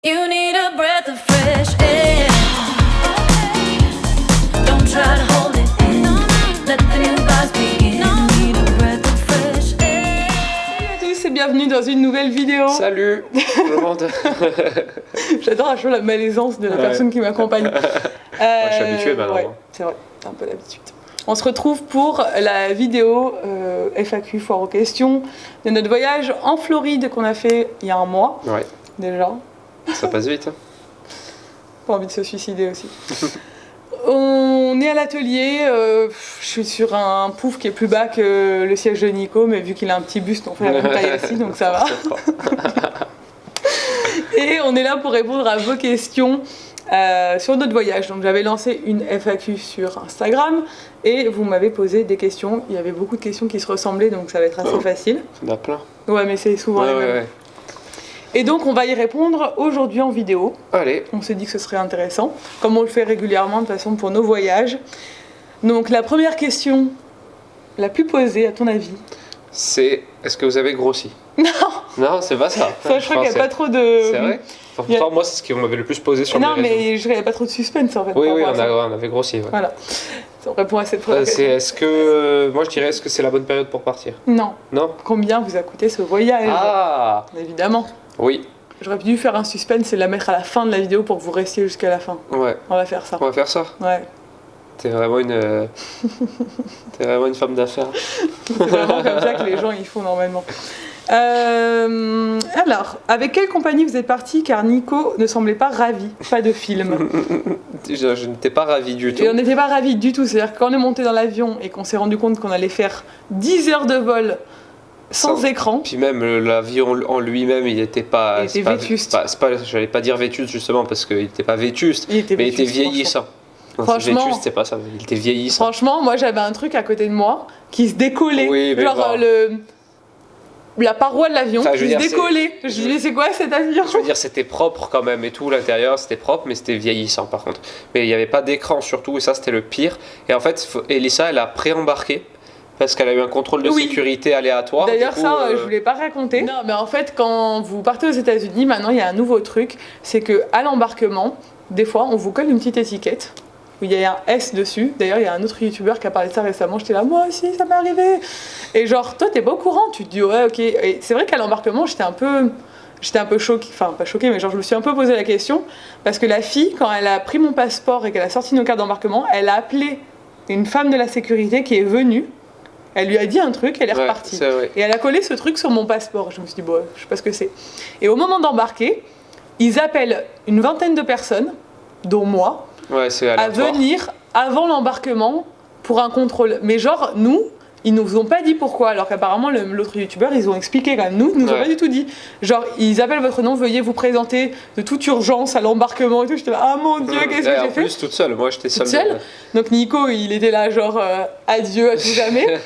You need a breath of fresh air. Don't try to hold it in. Let the new vibes begin. You need a breath of fresh air. Salut à tous et bienvenue dans une nouvelle vidéo. Salut tout le monde. J'adore à chaque fois la malaisance de la personne qui m'accompagne. Je suis habitué maintenant. Ouais, c'est vrai, t'as un peu l'habitude. On se retrouve pour la vidéo FAQ, foire aux questions, de notre voyage en Floride qu'on a fait il y a un mois Ouais, déjà. ça passe vite. Hein. Pas envie de se suicider aussi. On est à l'atelier, je suis sur un pouf qui est plus bas que le siège de Nico, mais vu qu'il a un petit buste, on fait la même taille aussi, donc ça va. Et on est là pour répondre à vos questions sur notre voyage. Donc j'avais lancé une FAQ sur Instagram et vous m'avez posé des questions. Il y avait beaucoup de questions qui se ressemblaient, donc ça va être assez facile. Il y en a plein. Ouais, mais c'est souvent les mêmes. Et donc on va y répondre aujourd'hui en vidéo. Allez. On s'est dit que ce serait intéressant, comme on le fait régulièrement de toute façon pour nos voyages. Donc la première question, la plus posée à ton avis? C'est est-ce que vous avez grossi? Non. Non, c'est pas ça. Ça, je crois qu'il n'y a pas trop de... C'est vrai? Pourtant, moi, c'est ce qu'on m'avait le plus posé sur Non, mes réseaux. mais je crois qu'il n'y a pas trop de suspense en fait. Oui, par oui, rapport à ça. on avait grossi. Ouais. Voilà. On répond à cette première question. Est-ce que... moi, je dirais, est-ce que c'est la bonne période pour partir? Non. Non? Combien vous a coûté ce voyage? Ah! Évidemment. Oui. J'aurais dû faire un suspense et la mettre à la fin de la vidéo pour que vous restiez jusqu'à la fin. Ouais. On va faire ça. On va faire ça? Ouais. T'es vraiment une femme d'affaires. C'est vraiment comme ça que les gens ils font normalement. Alors, avec quelle compagnie vous êtes parti? Car Nico ne semblait pas ravi, pas de film. Je n'étais pas ravi du tout. Et on n'était pas ravis du tout, c'est-à-dire que quand on est monté dans l'avion et qu'on s'est rendu compte qu'on allait faire 10 heures de vol sans écran. Puis même l'avion en lui-même, il était pas... Il était vétuste. J'allais pas dire vétuste justement parce qu'il était pas vétuste, mais il était vieillissant. Non, Franchement, vétuste, c'est pas ça, il était vieillissant. Franchement, moi j'avais un truc à côté de moi qui se décollait. Oui, mais genre la paroi de l'avion Enfin, je veux qui se dire, décollait. Je dis, mais c'est quoi cet avion? Je veux dire, c'était propre quand même et tout, l'intérieur c'était propre, mais c'était vieillissant par contre. Mais il n'y avait pas d'écran surtout, et ça c'était le pire. Et en fait, Elissa, elle a pré-embarqué parce qu'elle a eu un contrôle de sécurité aléatoire. D'ailleurs, du coup, ça, je voulais pas raconter. Non, mais en fait, quand vous partez aux États-Unis, maintenant il y a un nouveau truc, c'est que à l'embarquement, des fois, on vous colle une petite étiquette où il y a un S dessus. D'ailleurs, il y a un autre youtubeur qui a parlé de ça récemment. J'étais là, moi aussi, ça m'est arrivé. Et genre, toi, t'es pas au courant. Tu te dis, ouais, ok. Et c'est vrai qu'à l'embarquement, j'étais un peu choquée. Enfin, pas choquée, mais genre, je me suis un peu posé la question. Parce que la fille, quand elle a pris mon passeport et qu'elle a sorti nos cartes d'embarquement, elle a appelé une femme de la sécurité qui est venue. Elle lui a dit un truc, elle est repartie. Et elle a collé ce truc sur mon passeport. Je me suis dit, bon, je sais pas ce que c'est. Et au moment d'embarquer, ils appellent une vingtaine de personnes, dont moi, à venir avant l'embarquement pour un contrôle. Mais genre, nous, ils nous ont pas dit pourquoi, alors qu'apparemment l'autre youtubeur, ils ont expliqué quand même. Nous, ils nous ont pas du tout dit. Genre, ils appellent votre nom, veuillez vous présenter de toute urgence à l'embarquement et tout. J'étais là, ah mon dieu, qu'est-ce que j'ai fait? En plus, toute seule, moi j'étais seule. Donc Nico, il était là, genre, adieu à tout jamais.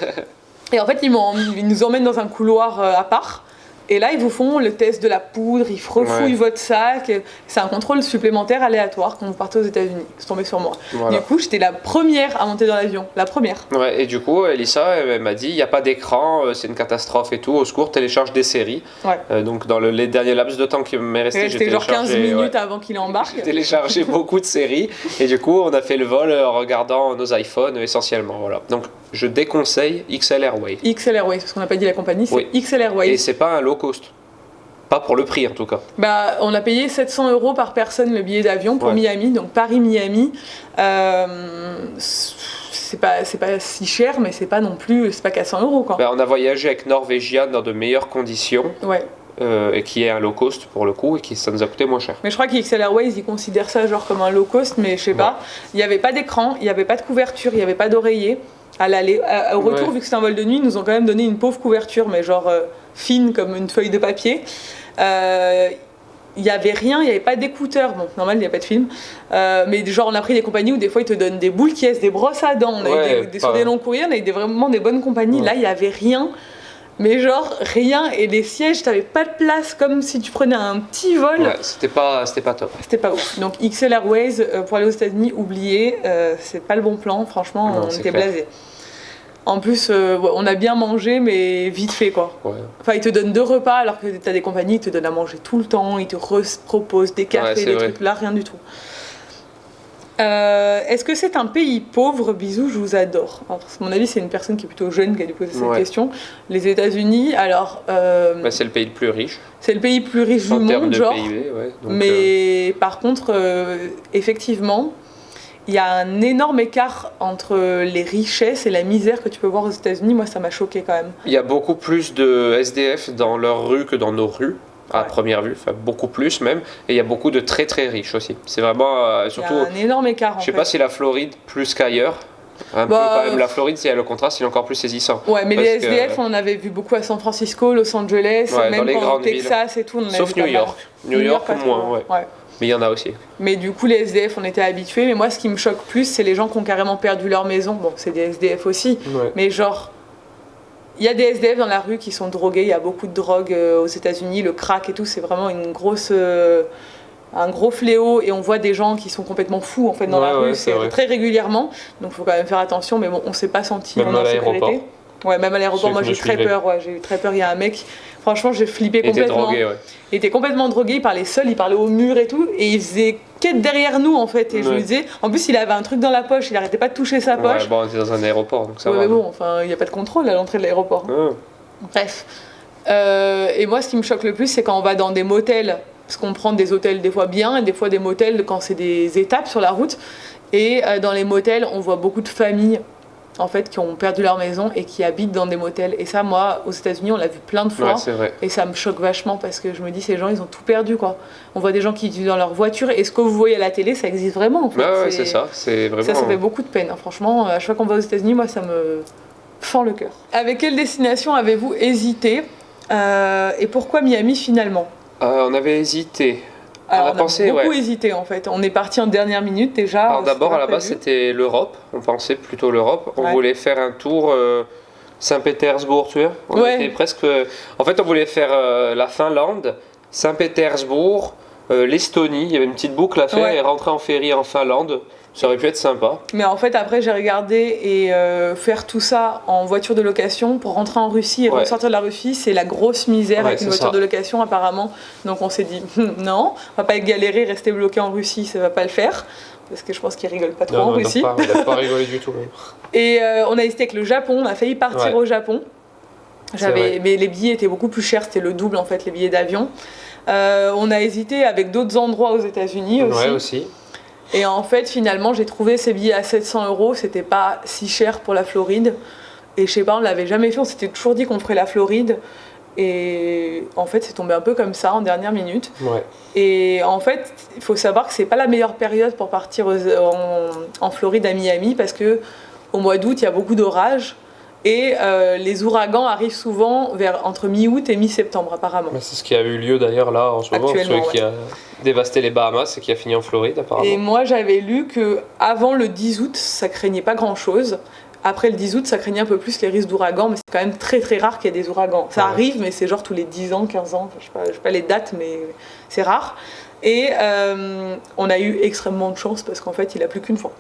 Et en fait, ils nous emmènent dans un couloir à part. Et là, ils vous font le test de la poudre, ils refouillent votre sac. C'est un contrôle supplémentaire aléatoire quand vous partez aux États-Unis. C'est tombé sur moi. Voilà. Du coup, j'étais la première à monter dans l'avion. La première. Ouais, et du coup, Elissa, elle m'a dit il n'y a pas d'écran, c'est une catastrophe et tout. Au secours, télécharge des séries. Ouais. Donc, dans les derniers laps de temps qui m'est resté, j'ai téléchargé. C'était genre 15 minutes avant qu'il embarque. J'ai téléchargé beaucoup de séries. Et du coup, on a fait le vol en regardant nos iPhones essentiellement. Voilà. Donc, je déconseille XL Airways. XL Airways, parce qu'on n'a pas dit la compagnie, c'est XL Airways. Et c'est pas un low cost. Pas pour le prix en tout cas. Bah, on a payé 700 € par personne le billet d'avion pour Miami, donc Paris-Miami. C'est pas si cher, mais c'est pas non plus, c'est pas 400 € quoi. Bah, on a voyagé avec Norwegian dans de meilleures conditions. Ouais. Et qui est un low cost pour le coup, et ça nous a coûté moins cher. Mais je crois qu'XL Airways, ils considèrent ça genre comme un low cost, mais je sais pas. Il n'y avait pas d'écran, il n'y avait pas de couverture, il n'y avait pas d'oreiller. Au retour, vu que c'est un vol de nuit, ils nous ont quand même donné une pauvre couverture, mais genre fine comme une feuille de papier. Il n'y avait rien, il n'y avait pas d'écouteurs. Bon, normal, il n'y a pas de film. Mais genre, on a pris des compagnies où des fois, ils te donnent des boules qui des brosses à dents. On a eu sur des longs courriers, on a eu vraiment des bonnes compagnies. Là, il n'y avait rien. Mais genre, rien. Et les sièges, tu n'avais pas de place, comme si tu prenais un petit vol. Ouais, c'était pas top. C'était pas ouf. Donc, XL Airways, pour aller aux États-Unis, oubliez. C'est pas le bon plan. Franchement, on était blasés. En plus, ouais, on a bien mangé, mais vite fait, quoi. Ouais. Enfin, ils te donnent 2 repas, alors que t'as des compagnies, ils te donnent à manger tout le temps, ils te proposent des cafés, Ouais, c'est des vrai. trucs. Là, rien du tout. Est-ce que c'est un pays pauvre? Bisous, je vous adore. Alors, à mon avis, c'est une personne qui est plutôt jeune qui a dû poser cette Ouais. question. Les États-Unis, alors, Bah, c'est le pays le plus riche c'est le pays le plus riche en du termes monde, de genre. PIB. Ouais. Donc, Mais par contre, effectivement, il y a un énorme écart entre les richesses et la misère que tu peux voir aux États-Unis. Moi, ça m'a choqué quand même. il y a beaucoup plus de SDF dans leurs rues que dans nos rues, à Ouais. première vue, enfin beaucoup plus même. Et il y a beaucoup de très très riches aussi. C'est vraiment, Il y surtout, a un énorme écart en je sais fait. pas si la Floride plus qu'ailleurs. Un Bah, peu quand même, la Floride, c'est le contraste, il est encore plus saisissant. Ouais, mais parce les que- SDF, on en avait vu beaucoup à San Francisco, Los Angeles, Ouais, dans même les quand au grandes Texas et tout. On en avait Sauf vu pas New mal. York. New York, pas trop, moins, ouais. Mais il y en a aussi. Mais du coup, les SDF, on était habitués. Mais moi, ce qui me choque plus, c'est les gens qui ont carrément perdu leur maison. Bon, c'est des SDF aussi. Ouais. Mais genre, il y a des SDF dans la rue qui sont drogués. Il y a beaucoup de drogue aux États-Unis. Le crack et tout, c'est vraiment un gros fléau. Et on voit des gens qui sont complètement fous en fait dans Ouais, la ouais, rue. c'est C'est vrai. très régulièrement. Donc, il faut quand même faire attention. Mais bon, on s'est pas senti Même en à insécurité. l'aéroport. Ouais, même à l'aéroport, Ceux moi qui j'ai nous très suivaient. peur. Ouais, j'ai eu très peur. Il y a un mec, franchement, j'ai flippé Il était complètement. drogué, ouais. Il était complètement drogué, il parlait seul, il parlait au mur et tout, et il faisait quête derrière nous en fait. Et je Ouais. lui disais, en plus il avait un truc dans la poche, il arrêtait pas de toucher sa poche. Ouais, bon, on était dans un aéroport, donc ça Ouais, va. mais bon, enfin, il n'y a pas de contrôle à l'entrée de l'aéroport. Ah. Bref. Et moi, ce qui me choque le plus, c'est quand on va dans des motels, parce qu'on prend des hôtels des fois bien, et des fois des motels quand c'est des étapes sur la route. Et dans les motels, on voit beaucoup de familles en fait qui ont perdu leur maison et qui habitent dans des motels. Et ça, moi, aux États-Unis, on l'a vu plein de fois. Ouais, c'est vrai. Et ça me choque vachement parce que je me dis, ces gens, ils ont tout perdu, quoi. On voit des gens qui vivent dans leur voiture et ce que vous voyez à la télé, ça existe vraiment, en fait. Ouais, c'est ça. C'est vraiment. Ça fait beaucoup de peine, hein. Franchement. À chaque fois qu'on va aux États-Unis, moi, ça me fend le cœur. Avec quelle destination avez-vous hésité et pourquoi Miami finalement? On avait hésité. Alors, a pensé, beaucoup ouais. hésité, en fait. On est parti en dernière minute déjà. Alors d'abord, c'était à la pas base, prévu. c'était l'Europe. On pensait plutôt l'Europe. On Ouais. voulait faire un tour Saint-Pétersbourg, tu vois. On Ouais. était presque. En fait, on voulait faire la Finlande, Saint-Pétersbourg, l'Estonie. Il y avait une petite boucle à faire Ouais. et rentrer en ferry en Finlande. Ça aurait pu être sympa. Mais en fait, après, j'ai regardé et faire tout ça en voiture de location pour rentrer en Russie et Ouais. ressortir de la Russie, c'est la grosse misère Ouais, avec une c'est voiture ça. de location, apparemment. Donc, on s'est dit, non, on va pas galérer, rester bloqué en Russie, ça va pas le faire. Parce que je pense qu'ils rigolent pas trop en Russie. On n'a pas rigolé du tout. Même. Et on a hésité avec le Japon, on a failli partir Ouais. au Japon. vrai. Mais les billets étaient beaucoup plus chers, c'était le double en fait, les billets d'avion. On a hésité avec d'autres endroits aux États-Unis aussi. Ouais, aussi. Et en fait, finalement, j'ai trouvé ces billets à 700 €. C'était pas si cher pour la Floride. Et je sais pas, on l'avait jamais fait. On s'était toujours dit qu'on ferait la Floride. Et en fait, c'est tombé un peu comme ça en dernière minute. Ouais. Et en fait, il faut savoir que c'est pas la meilleure période pour partir en Floride à Miami parce que au mois d'août, il y a beaucoup d'orages. Et les ouragans arrivent souvent entre mi-août et mi-septembre, apparemment. Mais c'est ce qui a eu lieu d'ailleurs là en ce moment. Actuellement, Celui qui a dévasté les Bahamas et qui a fini en Floride apparemment. Et moi, j'avais lu que avant le 10 août, ça craignait pas grand-chose. Après le 10 août, ça craignait un peu plus les risques d'ouragans, mais c'est quand même très très rare qu'il y ait des ouragans. Ça Ouais. arrive, mais c'est genre tous les 10 ans, 15 ans, je sais pas les dates, mais c'est rare. Et on a eu extrêmement de chance parce qu'en fait, il a plu qu'une fois.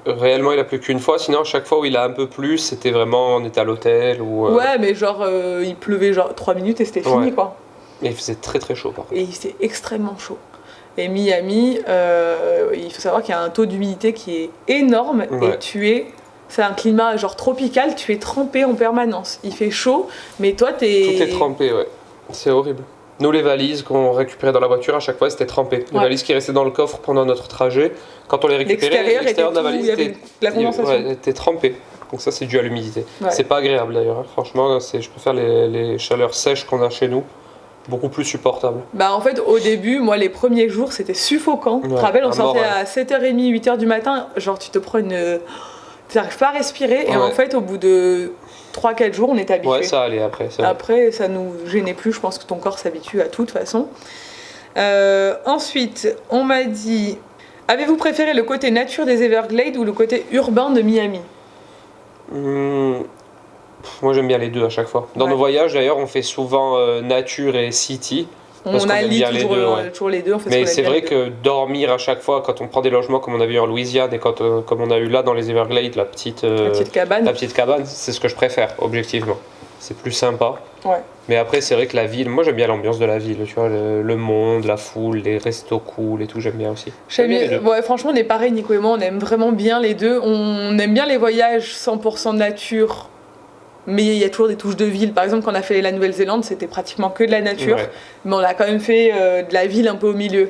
Réellement, il a plus qu'une fois. Sinon, à chaque fois où il a un peu plu, c'était vraiment on était à l'hôtel ou. Ouais, mais genre, il pleuvait genre 3 minutes et c'était fini, Ouais. quoi. Mais il faisait très très chaud par contre. Et il faisait extrêmement chaud. Et Miami, il faut savoir qu'il y a un taux d'humidité qui est énorme Ouais. et c'est un climat genre tropical, tu es trempé en permanence. Il fait chaud, mais toi t'es... Tout est trempé, ouais. C'est horrible. Nous, les valises qu'on récupérait dans la voiture, à chaque fois, c'était trempé. Les Ouais. valises qui restaient dans le coffre pendant notre trajet, quand on les récupérait, L'extérieur de la était valise tout, il y avait était, de la condensation. ouais, était trempé. Donc ça, c'est dû à l'humidité. Ouais. C'est pas agréable d'ailleurs. Hein. Franchement, je préfère les chaleurs sèches qu'on a chez nous. Beaucoup plus supportable. Bah en fait au début, moi les premiers jours c'était suffocant. Tu te Ouais, rappelles, on à sortait mort, ouais. à 7h30, 8h du matin, genre tu te prends une... Tu n'arrives pas à respirer et Ouais. en fait au bout de 3-4 jours on est habitué. Ouais, ça allait après. Ça allait. Après, ça nous gênait plus, je pense que ton corps s'habitue à tout de toute façon. Ensuite, on m'a dit, avez-vous préféré le côté nature des Everglades ou le côté urbain de Miami? Moi, j'aime bien les deux à chaque fois. Dans Ouais. nos voyages, d'ailleurs, on fait souvent nature et city. Parce qu'on On aime allie bien les toujours, deux, ouais. toujours les deux. On fait ce Mais qu'on aime c'est bien vrai les deux. que dormir à chaque fois, quand on prend des logements comme on a vu en Louisiane et comme on a eu là dans les Everglades, La petite cabane. la petite cabane, c'est ce que je préfère, objectivement. C'est plus sympa. Ouais. Mais après, c'est vrai que la ville, moi j'aime bien l'ambiance de la ville, tu vois, le monde, la foule, les restos cool et tout, j'aime bien aussi. J'aime bien les bien- deux. ouais, franchement, on est pareil, Nico et moi, on aime vraiment bien les deux. On aime bien les voyages 100% nature, mais il y a toujours des touches de ville. Par exemple, quand on a fait la Nouvelle-Zélande, c'était pratiquement que de la nature, Ouais. mais on a quand même fait de la ville un peu au milieu.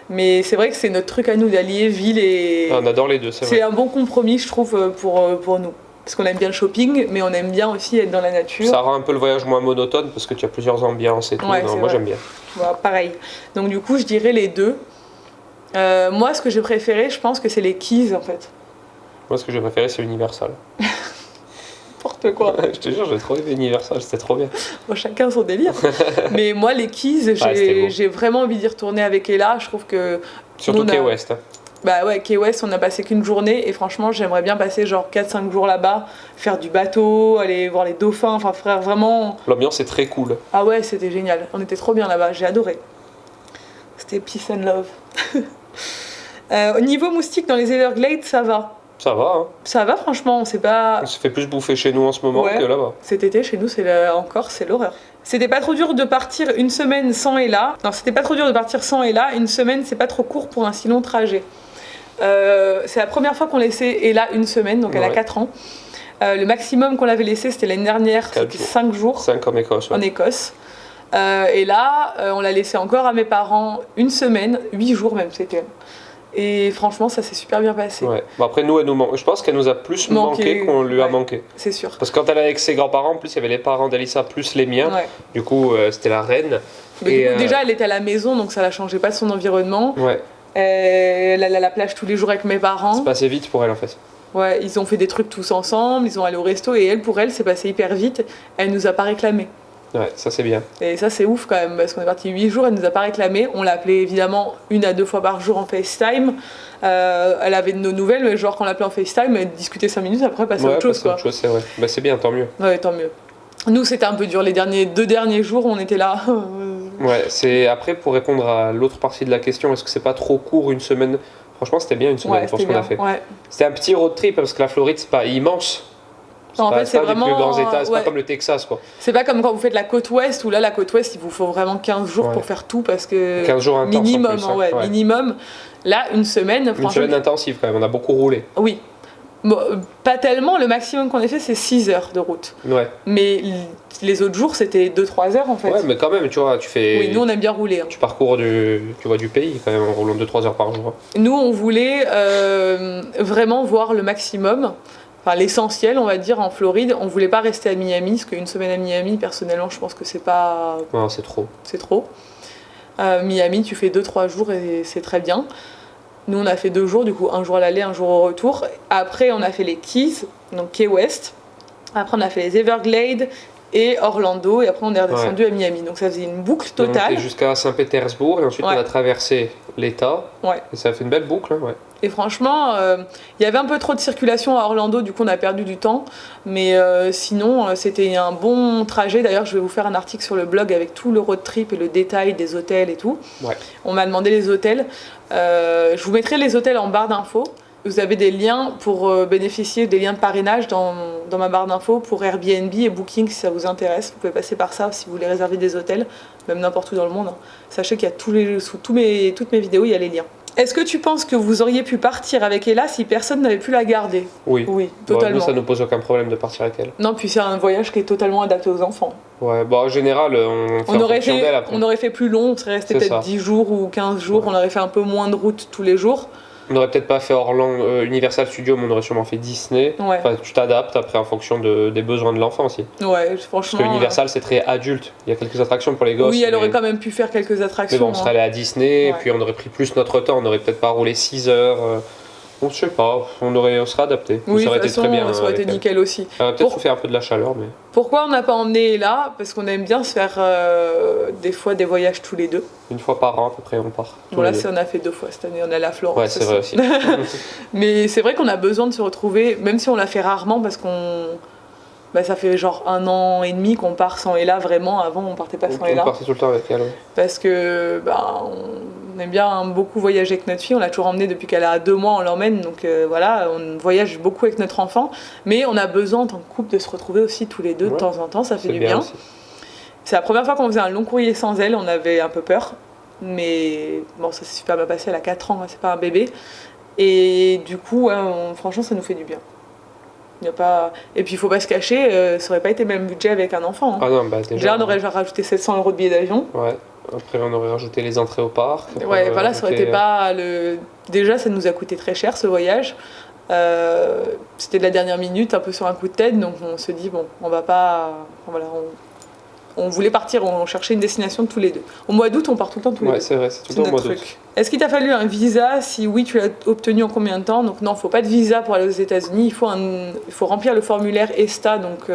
Mais c'est vrai que c'est notre truc à nous d'allier ville et. Ah, on adore les deux, c'est C'est vrai. un bon compromis, je trouve, pour nous. Parce qu'on aime bien le shopping, mais on aime bien aussi être dans la nature. Ça rend un peu le voyage moins monotone parce que tu as plusieurs ambiances et tout. Ouais, Non, c'est moi vrai. j'aime bien. Voilà, pareil. Donc du coup, je dirais les deux. Moi, ce que j'ai préféré, je pense que c'est les Keys, en fait. Moi, ce que j'ai préféré, c'est Universal. N'importe quoi. Je te jure, j'ai trop aimé Universal, c'était trop bien. Bon, chacun son délire. Mais moi, les Keys, c'était beau. j'ai vraiment envie d'y retourner avec Ella. Je trouve que. Surtout Nous, on a- Key West. Hein. Bah ouais, Key West, on a passé qu'une journée. Et franchement, j'aimerais bien passer genre 4-5 jours là-bas, faire du bateau, aller voir les dauphins. Enfin, frère, vraiment. L'ambiance est très cool. Ah ouais, c'était génial. On était trop bien là-bas. J'ai adoré. C'était peace and love. Au niveau moustique, dans les Everglades, ça va. Ça va, hein. Ça va, franchement. On s'est pas. On se fait plus bouffer chez nous en ce moment Ouais. que là-bas. Cet été, chez nous, encore, c'est l'horreur. C'était pas trop dur de partir une semaine sans Ella. Non, c'était pas trop dur de partir sans Ella. Une semaine, c'est pas trop court pour un si long trajet. C'est la première fois qu'on laissait Ella une semaine, donc elle a Ouais. 4 ans. Le maximum qu'on l'avait laissé, c'était l'année dernière, 4 c'était jours. 5 jours 5 en Écosse. Ouais. en Écosse. Et là, on l'a laissé encore à mes parents une semaine, 8 jours même, c'était. Et franchement, ça s'est super bien passé, Ouais. Bon, après, nous, elle nous manque. Je pense qu'elle nous a plus manqué qu'on lui a ouais. manqué. c'est sûr. Parce que quand elle est avec ses grands-parents, en plus, il y avait les parents d'Alissa plus les miens. Ouais. Du coup, c'était la reine. Mais Et, du coup, déjà, elle était à la maison, donc ça la changeait pas de son environnement. Ouais, Elle allait à la plage tous les jours avec mes parents. c'est passé vite pour elle en fait. Ouais, ils ont fait des trucs tous ensemble, ils ont allé au resto et elle, pour elle, c'est passé hyper vite. Elle nous a pas réclamé. Ouais, ça c'est bien. Et ça, c'est ouf quand même, parce qu'on est parti 8 jours, elle nous a pas réclamé. On l'appelait évidemment 1 à 2 fois par jour en FaceTime. Elle avait de nos nouvelles, mais genre quand on l'appelait en FaceTime, elle discutait 5 minutes, après passer à Ouais, autre chose, parce que quoi. autre chose, c'est vrai. Bah, c'est bien, tant mieux. Ouais, tant mieux. Nous, c'était un peu dur. Les 2 derniers jours, on était là. Ouais, c'est après pour répondre à l'autre partie de la question, est-ce que c'est pas trop court une semaine? Franchement, c'était bien une semaine Ouais, pour ce c'était qu'on a bien. fait. Ouais. C'était un petit road trip parce que la Floride c'est pas immense. Non, en fait, c'est pas vraiment. des plus grands états, c'est ouais. pas comme le Texas quoi. C'est pas comme quand vous faites la côte ouest, où là, la côte ouest, il vous faut vraiment 15 jours Ouais. pour faire tout, parce que. 15 jours intenses minimum, en plus, hein, hein. ouais, Ouais. minimum. Là, une semaine, Une franchement. semaine intensive quand même, on a beaucoup roulé. Oui. Bon, pas tellement, le maximum qu'on ait fait, c'est 6 heures de route. Ouais. Mais les autres jours, c'était 2-3 heures en fait. Ouais, mais quand même, tu vois, tu fais. Oui, nous, on aime bien rouler. Hein. Tu parcours tu vois, du pays quand même en roulant 2-3 heures par jour. Nous, on voulait vraiment voir le maximum. Enfin, l'essentiel, on va dire, en Floride. On voulait pas rester à Miami, parce qu'une semaine à Miami, personnellement, je pense que c'est pas. Non, c'est trop. C'est trop. Miami, tu fais 2-3 jours et c'est très bien. Nous, on a fait 2 jours, du coup, un jour à l'aller, un jour au retour. Après, on a fait les Keys, donc Key West. Après, on a fait les Everglades et Orlando. Et après, on est redescendu à Miami. Donc, ça faisait une boucle On est totale. monté jusqu'à Saint-Pétersbourg et ensuite Ouais. on a traversé l'État. Ouais. Et ça a fait une belle boucle. Hein, ouais. Et franchement, il y avait un peu trop de circulation à Orlando, du coup, on a perdu du temps. Mais sinon, c'était un bon trajet. D'ailleurs, je vais vous faire un article sur le blog avec tout le road trip et le détail des hôtels et tout. Ouais. On m'a demandé les hôtels. Je vous mettrai les hôtels en barre d'infos. Vous avez des liens pour bénéficier des liens de parrainage dans ma barre d'infos pour Airbnb et Booking si ça vous intéresse. Vous pouvez passer par ça si vous voulez réserver des hôtels, même n'importe où dans le monde. Hein. Sachez qu'il y a sous toutes mes vidéos, il y a les liens. Est-ce que tu penses que vous auriez pu partir avec Ella si personne n'avait pu la garder? Oui. Oui, Bon, totalement. nous, ça nous pose aucun problème de partir avec elle. Non, puis c'est un voyage qui est totalement adapté aux enfants. Ouais, bon, en général, on fait On en aurait, fonction d'elle après. on aurait fait plus long, on serait resté C'est peut-être ça. 10 jours ou 15 jours, Ouais. on aurait fait un peu moins de route tous les jours. On n'aurait peut-être pas fait Orlando, Universal Studios, mais on aurait sûrement fait Disney. Ouais, Enfin, tu t'adaptes après en fonction des besoins de l'enfant aussi. ouais Parce franchement. que Universal, c'est très adulte. Il y a quelques attractions pour les gosses. Oui, elle mais- aurait quand même pu faire quelques Mais attractions. bon, on serait allé à Disney, et Ouais. puis on aurait pris plus notre temps. On aurait peut-être pas roulé 6 heures. On sait pas, on serait adapté. Oui, ça aurait de toute été très façon, bien. ça aurait été avec elle. nickel aussi. Elle aurait peut-être souffert un peu de la chaleur, mais. Pourquoi on n'a pas emmené là? Parce qu'on aime bien se faire des fois des voyages tous les deux. Une fois par an, à peu près, on part. tous Bon, là, les deux. on a fait 2 fois cette année, on est allé à Florence. Ouais, c'est vrai aussi. Mais c'est vrai qu'on a besoin de se retrouver, même si on l'a fait rarement, parce qu'on Bah, ça fait genre 1 an et demi qu'on part sans Ella, vraiment. Avant, on partait pas sans On Ella. partait tout le temps avec elle. Ouais. Parce que bah, on aime bien beaucoup voyager avec notre fille. On l'a toujours emmenée depuis qu'elle a 2 mois, on l'emmène. Donc voilà, on voyage beaucoup avec notre enfant. Mais on a besoin, en tant que couple, de se retrouver aussi tous les deux de Ouais. temps en temps. Ça fait C'est du bien. aussi. C'est la première fois qu'on faisait un long courrier sans elle. On avait un peu peur. Mais bon, ça s'est super bien passé. Elle a 4 ans, hein, c'est pas un bébé. Et du coup, ouais, franchement, ça nous fait du bien. Il y a pas... Et puis, il faut pas se cacher, ça aurait pas été le même budget avec un enfant. Hein. Ah non, bah déjà. Déjà, on aurait rajouté 700 € de billets d'avion. Ouais. Après, on aurait rajouté les entrées au parc. Après, Ouais, on voilà, ça aurait rajouté, été pas le. Déjà, ça nous a coûté très cher ce voyage. C'était de la dernière minute, un peu sur un coup de tête, donc on se dit, bon, on va pas. Voilà, on voulait partir, on cherchait une destination tous les deux. Au mois d'août, on part tout le temps tous les Ouais, deux. c'est vrai, c'est tout C'est le temps au mois notre d'août. truc. Est-ce qu'il t'a fallu un visa? Si oui, tu l'as obtenu en combien de temps? Donc non, il ne faut pas de visa pour aller aux États-Unis. Il faut remplir le formulaire ESTA, donc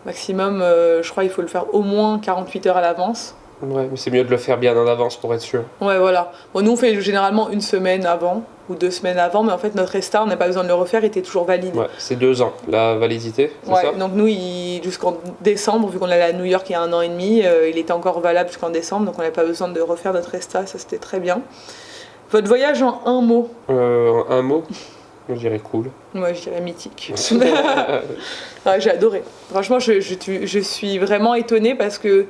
maximum, je crois, il faut le faire au moins 48 heures à l'avance. Ouais, mais c'est mieux de le faire bien en avance pour être sûr. Ouais, voilà. Bon, nous, on fait généralement 1 semaine avant ou 2 semaines avant, mais en fait, notre ESTA, on n'a pas besoin de le refaire, il était toujours valide. Ouais, c'est 2 ans, la validité, c'est Ouais, ça? donc nous, jusqu'en décembre, vu qu'on allait à New York il y a 1 an et demi, il était encore valable jusqu'en décembre, donc on n'avait pas besoin de refaire notre ESTA, ça c'était très bien. Votre voyage en un mot? Un mot, je dirais cool. Moi, je dirais mythique. Ouais, j'ai adoré. Franchement, je suis vraiment étonnée parce que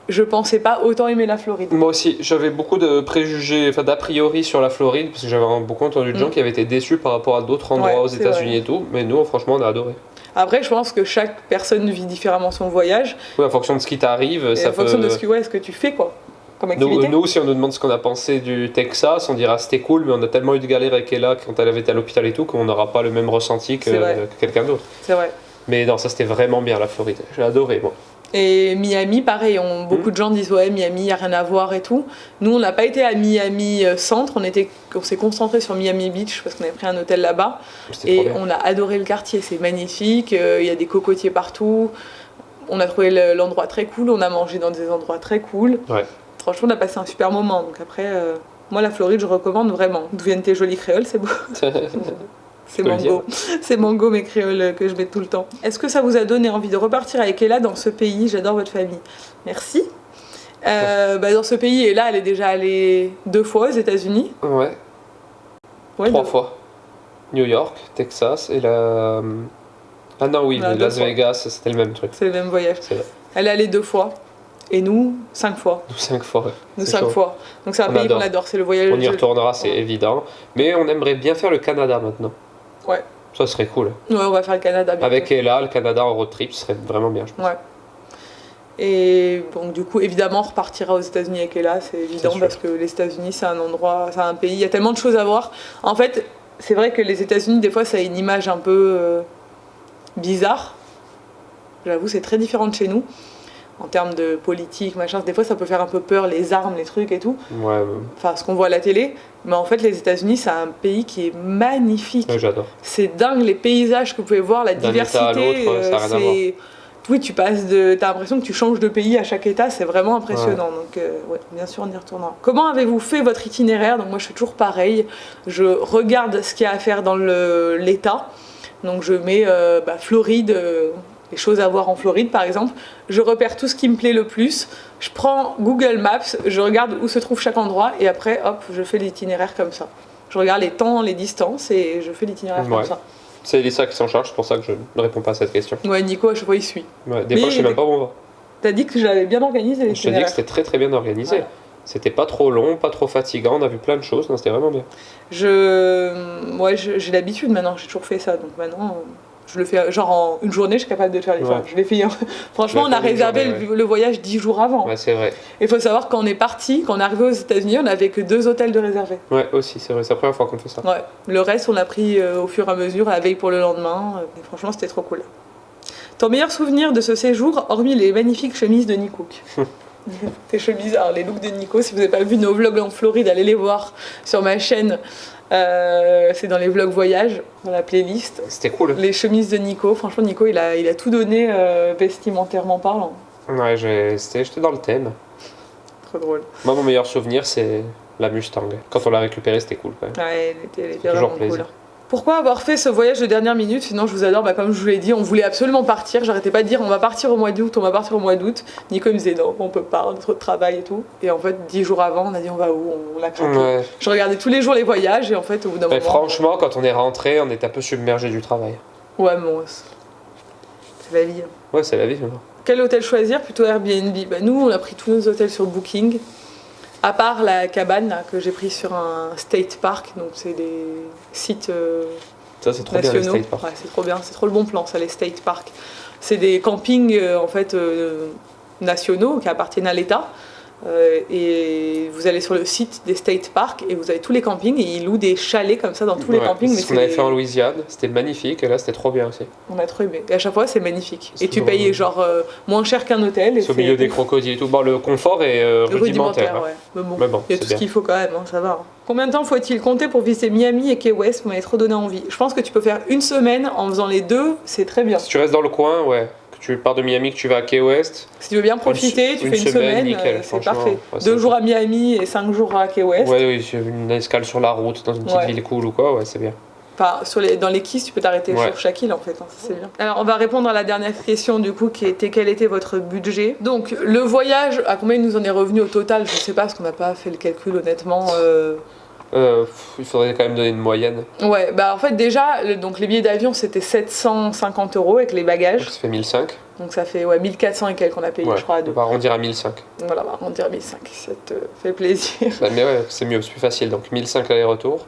je pensais pas autant aimer la Floride. Moi aussi, j'avais beaucoup de préjugés, enfin d'a priori sur la Floride, parce que j'avais beaucoup entendu de gens qui avaient été déçus par rapport à d'autres endroits Ouais, aux c'est États-Unis vrai. et tout, mais nous, franchement, on a adoré. Après, je pense que chaque personne vit différemment son voyage, Oui, en fonction de ce qui t'arrive, et ça en fonction peut. de ce que tu fais, quoi, comme activité. Nous, si on nous demande ce qu'on a pensé du Texas, on dira c'était cool, mais on a tellement eu de galères avec Ella quand elle avait été à l'hôpital et tout qu'on n'aura pas le même ressenti C'est vrai. que quelqu'un d'autre. C'est vrai. Mais non, ça c'était vraiment bien la Floride. J'ai adoré, moi. Et Miami, pareil, beaucoup de gens disent ouais, Miami, il n'y a rien à voir et tout. Nous, on n'a pas été à Miami centre, on s'est concentré sur Miami Beach parce qu'on avait pris un hôtel là-bas. C'était trop Et bien. on a adoré le quartier, c'est magnifique, il y a des cocotiers partout. On a trouvé l'endroit très cool, on a mangé dans des endroits très cool. Ouais. Franchement, on a passé un super moment. Donc après, moi, la Floride, je recommande vraiment. D'où viennent tes jolis créoles, c'est beau. C'est peux le Mango. C'est Mango, mes créoles que je mets tout le temps. Est-ce que ça vous a donné envie de repartir avec Ella dans ce pays? J'adore votre famille. Merci. Dans ce pays, Ella, elle est déjà allée 2 fois aux États-Unis. Ouais, Ouais, 3 donc- fois. New York, Texas et la. Ah non, oui, Ah, mais 2 Las fois. Vegas, c'était le même truc. C'est le même voyage. C'est vrai. Elle est allée 2 fois. Et nous, 5 fois. Nous, 5 fois. Ouais. Nous, C'est 5 chaud. fois. Donc c'est un On pays qu'on adore. adore. C'est le voyage. On y retournera, c'est Ouais. évident. Mais on aimerait bien faire le Canada maintenant. Ouais. Ça serait cool. Ouais, on va faire le Canada bientôt. Avec Ella, le Canada en road trip, ce serait vraiment bien, je pense. Ouais. Et bon, du coup, évidemment, on repartira aux États-Unis avec Ella, c'est évident, sûr. parce que les États-Unis, c'est un endroit, c'est un pays, il y a tellement de choses à voir. En fait, c'est vrai que les États-Unis, des fois, ça a une image un peu bizarre. J'avoue, c'est très différent de chez nous. En termes de politique, machin, des fois, ça peut faire un peu peur, les armes, les trucs et tout. Ouais, Enfin, ce qu'on voit à la télé. Mais en fait, les États-Unis, c'est un pays qui est magnifique. ouais, j'adore. C'est dingue les paysages que vous pouvez voir, la D'un diversité. état à l'autre, ça a rien à voir. Oui, tu passes de. T'as l'impression que tu changes de pays à chaque état, c'est vraiment impressionnant. Donc, ouais, bien sûr, on y retournera. Comment avez-vous fait votre itinéraire? Donc, moi, je fais toujours pareil. Je regarde ce qu'il y a à faire dans l'état. Donc, je mets Floride, les choses à voir en Floride, par exemple. Je repère tout ce qui me plaît le plus. Je prends Google Maps, je regarde où se trouve chaque endroit et après, hop, je fais l'itinéraire comme ça. Je regarde les temps, les distances et je fais l'itinéraire comme Ouais. ça. C'est Elissa qui s'en charge, c'est pour ça que je ne réponds pas à cette question. Ouais, Nico, à chaque fois, il suit. Ouais, des Mais fois, je sais même pas où on va. T'as dit que j'avais bien organisé Je te dis l'itinéraire. que c'était très très bien organisé. Voilà. C'était pas trop long, pas trop fatigant, on a vu plein de choses, non, c'était vraiment bien. J'ai l'habitude maintenant, j'ai toujours fait ça. Donc maintenant, je le fais genre en une journée, je suis capable de le faire les fois. Ouais. Je l'ai fait. Franchement, Je on l'ai a fait une réservé journée, le voyage 10 jours avant. Ouais, c'est vrai. Il faut savoir quand on est parti, quand on est arrivé aux États-Unis, on n'avait que 2 hôtels de réservés. Ouais, aussi, c'est vrai, c'est la première fois qu'on fait ça. Ouais. Le reste, on l'a pris au fur et à mesure, la veille pour le lendemain. Et franchement, c'était trop cool. Ton meilleur souvenir de ce séjour, hormis les magnifiques chemises de Nico? Tes chemises, alors les looks de Nico, si vous n'avez pas vu nos vlogs en Floride, allez les voir sur ma chaîne. C'est dans les vlogs voyage, dans la playlist. C'était cool. Les chemises de Nico, franchement, Nico, il a tout donné vestimentairement parlant. Ouais, j'étais dans le thème. Trop drôle. Moi, mon meilleur souvenir, c'est la Mustang. Quand on l'a récupérée, c'était cool quand même. Ouais, elle était toujours vraiment plaisir. cool. Pourquoi avoir fait ce voyage de dernière minute? Sinon, je vous adore, comme je vous l'ai dit, on voulait absolument partir. J'arrêtais pas de dire on va partir au mois d'août, on va partir au mois d'août. Nico me disait non, on peut pas, on a trop de travail et tout. Et en fait, 10 jours avant, on a dit on va où? On l'a craqué. Ouais. Je regardais tous les jours les voyages et en fait, au bout d'un Mais moment. franchement, quand on est rentré, on est un peu submergé du travail. Ouais, bon, c'est la vie. Ouais, c'est la vie. Maintenant. Quel hôtel choisir? Plutôt Airbnb. Nous, on a pris tous nos hôtels sur Booking. À part la cabane là, que j'ai pris sur un state park, donc c'est des sites Ça, c'est trop bien, les nationaux. state parks. Ouais, c'est trop bien, c'est trop le bon plan, ça, les state parks. C'est des campings en fait nationaux qui appartiennent à l'État. Et vous allez sur le site des state parks et vous avez tous les campings et ils louent des chalets comme ça dans tous les campings. C'est ce qu'on avait fait en Louisiane, c'était magnifique et là c'était trop bien aussi. On a trop aimé. Et à chaque fois c'est magnifique. C'est Et tu toujours- payes genre moins cher qu'un hôtel. Et C'est au milieu des crocodiles et tout. Bon, le confort est rudimentaire. hein. ouais. Mais bon, Mais bon, il y a c'est tout bien. ce qu'il faut quand même, hein, ça va. hein. Combien de temps faut-il compter pour visiter Miami et Key West? Vous m'avez trop donné envie. Je pense que tu peux faire une semaine en faisant les deux, c'est très bien. Si tu restes dans le coin, ouais, que tu pars de Miami, que tu vas à Key West, Si tu veux bien profiter, tu une fais une semaine, semaine, nickel, c'est franchement. parfait. Ouais, 2 c'est- jours à Miami et 5 jours à Key West. ouais, oui, c'est une escale sur la route dans une petite Ouais. ville cool ou quoi, ouais, c'est bien. Enfin, dans les Keys, tu peux t'arrêter Ouais. sur chaque île en fait, hein, ça, c'est bien. Alors on va répondre à la dernière question du coup qui était quel était votre budget. Donc le voyage, à combien il nous en est revenu au total? Je sais pas parce qu'on n'a pas fait le calcul honnêtement. Il faudrait quand même donner une moyenne. Ouais, en fait déjà, donc les billets d'avion c'était 750 € avec les Donc bagages. ça fait 1005. Donc ça fait 1400 et quelques qu'on a payé Ouais, je crois à on deux. va arrondir à 1005. Voilà, on va dire 1500, ça te fait plaisir. Bah, mais ouais, c'est mieux, c'est plus facile. Donc 1005 aller-retour.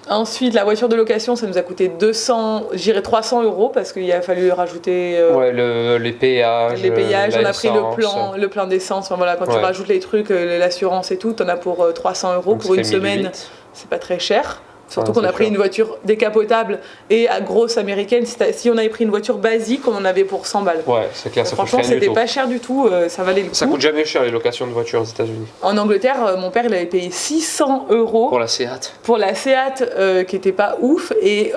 Ensuite, la voiture de location, ça nous a coûté 300 € parce qu'il a fallu rajouter Ouais, les péages. les payages. On a pris l'essence. le plein d'essence. Enfin, voilà, quand tu Ouais. rajoutes les trucs, l'assurance et tout, t'en as pour 300 € Donc, pour ça une fait semaine. 1008. C'est pas très cher. Surtout Ouais, qu'on a c'est pris sûr. une voiture décapotable et à grosse américaine. Si on avait pris une voiture basique, on en avait pour 100 balles. Ouais, c'est clair, ça coûte Franchement, rien du c'était tout. pas cher du tout, ça valait le coup. Ça coûte jamais cher les locations de voitures aux États-Unis. En Angleterre, mon père il avait payé 600 € Pour la Seat. pour la Seat qui était pas ouf et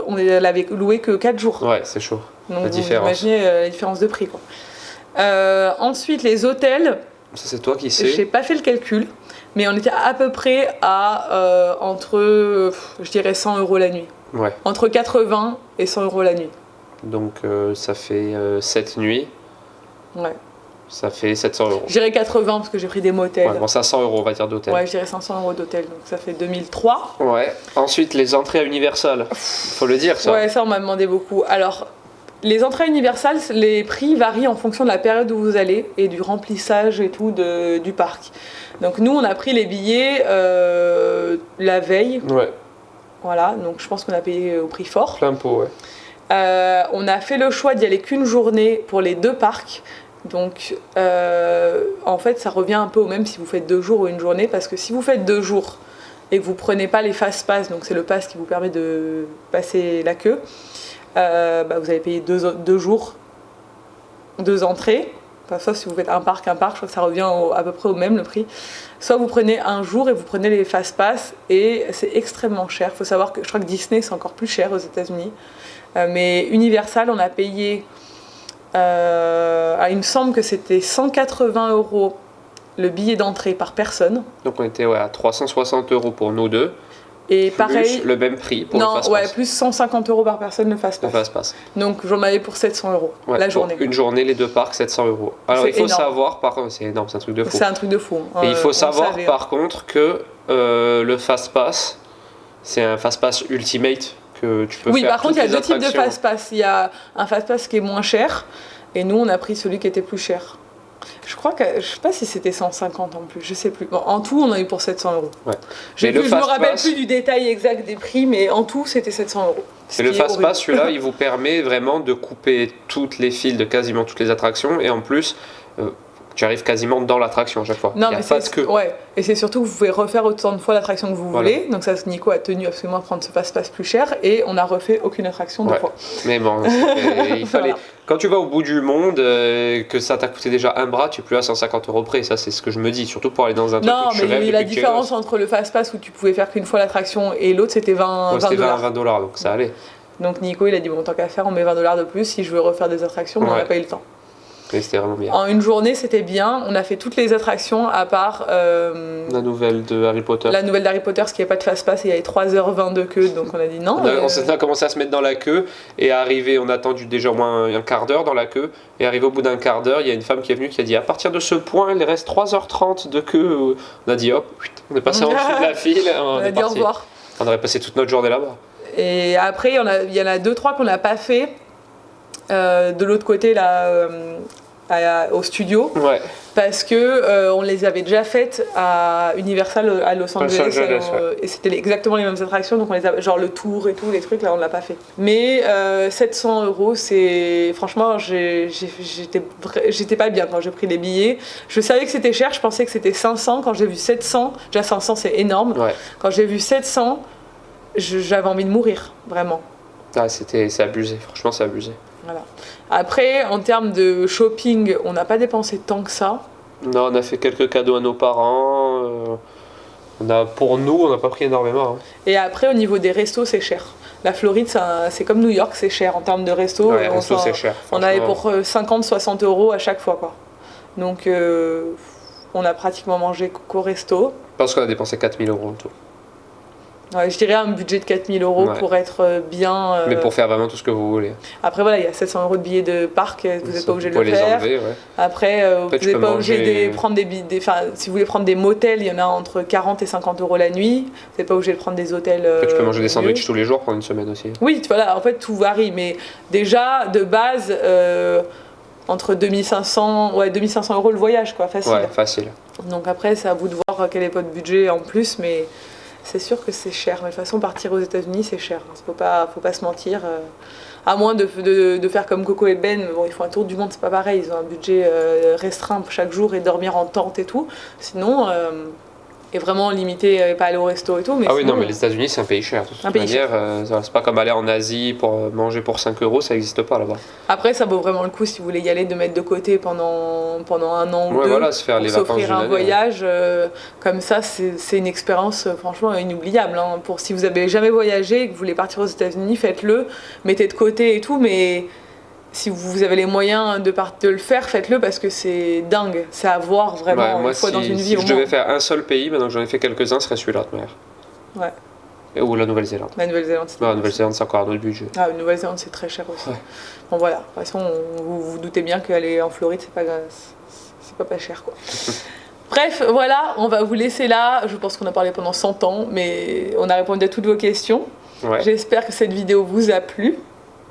on l'avait loué que 4 jours. Ouais, c'est chaud. Donc La vous différence. imaginez la différence de prix. Quoi. Ensuite, les hôtels, Ça, c'est toi qui j'ai sais. pas fait le calcul, mais on était à peu près à entre, je dirais 100 € la nuit. Ouais. Entre 80 et 100 € la nuit. Donc ça fait 7 nuits. Ouais. Ça fait 700 euros. Je dirais 80 parce que j'ai pris des motels. Ouais, bon, ça 100 euros, on va dire d'hôtel. Ouais, je dirais 500 € d'hôtel, donc ça fait 2003. Ouais. Ensuite, les entrées à Universal. Faut le dire, ça. Ouais, ça on m'a demandé beaucoup. Alors, les entrées Universal, les prix varient en fonction de la période où vous allez et du remplissage et tout du parc. Donc nous, on a pris les billets la veille, Ouais. voilà. Donc je pense qu'on a payé au prix fort. Plein pot, ouais. On a fait le choix d'y aller qu'une journée pour les 2 parcs. Donc en fait, ça revient un peu au même si vous faites 2 jours ou une journée, parce que si vous faites 2 jours et que vous prenez pas les fast pass, donc c'est le pass qui vous permet de passer la queue, vous allez payer 2 jours, 2 entrées. Enfin, soit si vous faites un parc, je crois que ça revient à peu près au même le prix. Soit vous prenez un jour et vous prenez les fast pass et c'est extrêmement cher. Il faut savoir que je crois que Disney c'est encore plus cher aux États-Unis. Mais Universal, on a payé, il me semble que c'était 180 € le billet d'entrée par personne. Donc on était à 360 euros pour nous deux. Et Plus pareil, le même prix pour le non, fast ouais, pass. plus 150 € par personne le fast Le pass. fast pass. Donc j'en avais pour 700 € Ouais, la pour journée. Une journée, les 2 parcs, 700 euros. Alors C'est il faut énorme. savoir, par contre, c'est énorme, c'est un truc de fou. C'est un truc de fou. hein. Et il On faut le savoir savait, hein. par contre que le fast pass, c'est un fast pass ultimate que tu peux Oui, faire. par contre, il y a toutes les 2 types de attractions. fast pass. Il y a un fast pass qui est moins cher et nous on a pris celui qui était plus cher. Je crois que je sais pas si c'était 150 en plus, je sais plus. Bon, en tout, on a eu pour 700 €. Ouais. Je Mais le me fast rappelle pass- plus du détail exact des prix, mais en tout, c'était 700 €. Et le fast pass, celui-là, il vous permet vraiment de couper toutes les files de quasiment toutes les attractions et en plus, tu arrives quasiment dans l'attraction à chaque fois. Non, il n'y a mais pas de c'est queue. ouais, et c'est surtout que vous pouvez refaire autant de fois l'attraction que vous Voilà. voulez. Donc ça, Nico a tenu absolument à prendre ce fast-pass plus cher et on n'a refait aucune attraction 2 Ouais. fois. Mais bon, il fallait. Voilà. Quand tu vas au bout du monde, que ça t'a coûté déjà un bras, tu es plus à 150 € près. Ça, c'est ce que je me dis. Surtout pour aller dans un truc Non, où tu rêves mais la depuis que tu es différence gosse. entre le fast-pass où tu pouvais faire qu'une fois l'attraction et l'autre, c'était 20 Ouais, c'était 20 $. $, donc ça allait. Donc Nico, il a dit bon, tant qu'à faire, on met 20 $ de plus si je veux refaire des attractions, mais on n'a Ouais. pas eu le temps. Mais c'était vraiment bien. En une journée, c'était bien. On a fait toutes les attractions à part La nouvelle de Harry Potter. la nouvelle d'Harry Potter, parce qu'il n'y avait pas de fast-pass et il y avait 3h20 de queue, donc on a dit non. On a commencé à se mettre dans la queue et arrivé, on a attendu déjà au moins un quart d'heure dans la queue. Et arrivé au bout d'un quart d'heure, il y a une femme qui est venue qui a dit à partir de ce point, il reste 3h30 de queue. On a dit hop, on est passé en dessous de la file. On a est dit au parti. revoir. On aurait passé toute notre journée là-bas. Et après, il y en a 2-3 qu'on n'a pas fait. De l'autre côté, là, au studio. Ouais. Parce que on les avait déjà faites à Universal à Los Angeles, et c'était exactement les mêmes attractions, donc on les a, genre le tour et tout, les trucs là on l'a pas fait. Mais 700 €, c'est franchement j'étais pas bien quand j'ai pris les billets. Je savais que c'était cher, je pensais que c'était 500. Quand j'ai vu 700, déjà 500 c'est énorme. Ouais. Quand j'ai vu 700, j'avais envie de mourir, vraiment. Ah, c'est abusé, franchement c'est abusé. Voilà. Après, en termes de shopping, on n'a pas dépensé tant que ça. Non, on a fait quelques cadeaux à nos parents. Pour nous, on n'a pas pris énormément. Hein. Et après, au niveau des restos, c'est cher. La Floride, c'est comme New York, c'est cher en termes de restos. Ouais, resto, c'est cher. On avait pour 50-60 € à chaque fois, quoi. Donc, on a pratiquement mangé qu'au resto. Je pense qu'on a dépensé 4000 € en tout. Ouais, je dirais un budget de 4000 € Ouais. pour être bien. Mais pour faire vraiment tout ce que vous voulez. Après, voilà, il y a 700 € de billets de parc, vous n'êtes pas obligé de Vous le pouvez les faire. enlever, ouais. Après, vous tu n'êtes peux pas obligé manger- de prendre si vous voulez prendre des motels, il y en a entre 40 et 50 € la nuit. Vous n'êtes pas obligé de prendre des hôtels. Après, tu peux manger des mieux. sandwichs tous les jours pendant une semaine aussi. Oui, voilà, en fait, tout varie. Mais déjà, de base, entre 2500 € le voyage, quoi, facile. Ouais, facile. Donc après, c'est à vous de voir quel est votre budget en plus, mais c'est sûr que c'est cher. Mais de toute façon, partir aux États-Unis, c'est cher. Faut pas se mentir. À moins de faire comme Coco et Ben, bon, ils font un tour du monde, c'est pas pareil. Ils ont un budget restreint chaque jour et dormir en tente et tout. Sinon, et vraiment limité, et pas aller au resto et tout. Mais Ah oui, sinon, non, mais les États-Unis, c'est un pays cher. De toute Un pays manière, c'est pas comme aller en Asie pour manger pour 5 €, ça n'existe pas là-bas. Après, ça vaut vraiment le coup si vous voulez y aller de mettre de côté pendant un an ou Ouais, deux. voilà, se faire pour les vacances s'offrir d'une un année, voyage comme ça, c'est une expérience franchement inoubliable. Hein. Pour si vous avez jamais voyagé et que vous voulez partir aux États-Unis, faites-le, mettez de côté et tout, mais si vous avez les moyens de le faire, faites-le parce que c'est dingue. C'est à voir vraiment Ouais, moi, une fois dans une vie si au je devais moins. faire un seul pays, maintenant que j'en ai fait quelques-uns, ce serait celui-là de manière. Ouais. Ou la Nouvelle-Zélande. La Nouvelle-Zélande, c'est Non, la Nouvelle-Zélande, c'est encore un autre budget. Ah, la Nouvelle-Zélande, c'est très cher aussi. Ouais. Bon voilà, de toute façon, vous vous doutez bien qu'aller en Floride, c'est pas cher quoi. Bref, voilà, on va vous laisser là. Je pense qu'on a parlé pendant 100 ans, mais on a répondu à toutes vos questions. Ouais. J'espère que cette vidéo vous a plu.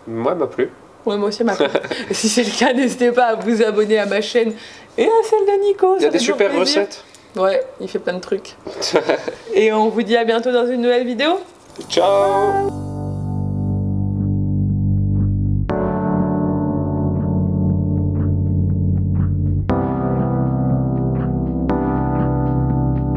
Moi, elle m'a plu. Ouais, moi aussi, elle m'a plu. Et si c'est le cas, n'hésitez pas à vous abonner à ma chaîne et à celle de Nico. Il y a ça des fait toujours super plaisir. recettes. Ouais, il fait plein de trucs. Et on vous dit à bientôt dans une nouvelle vidéo. Ciao.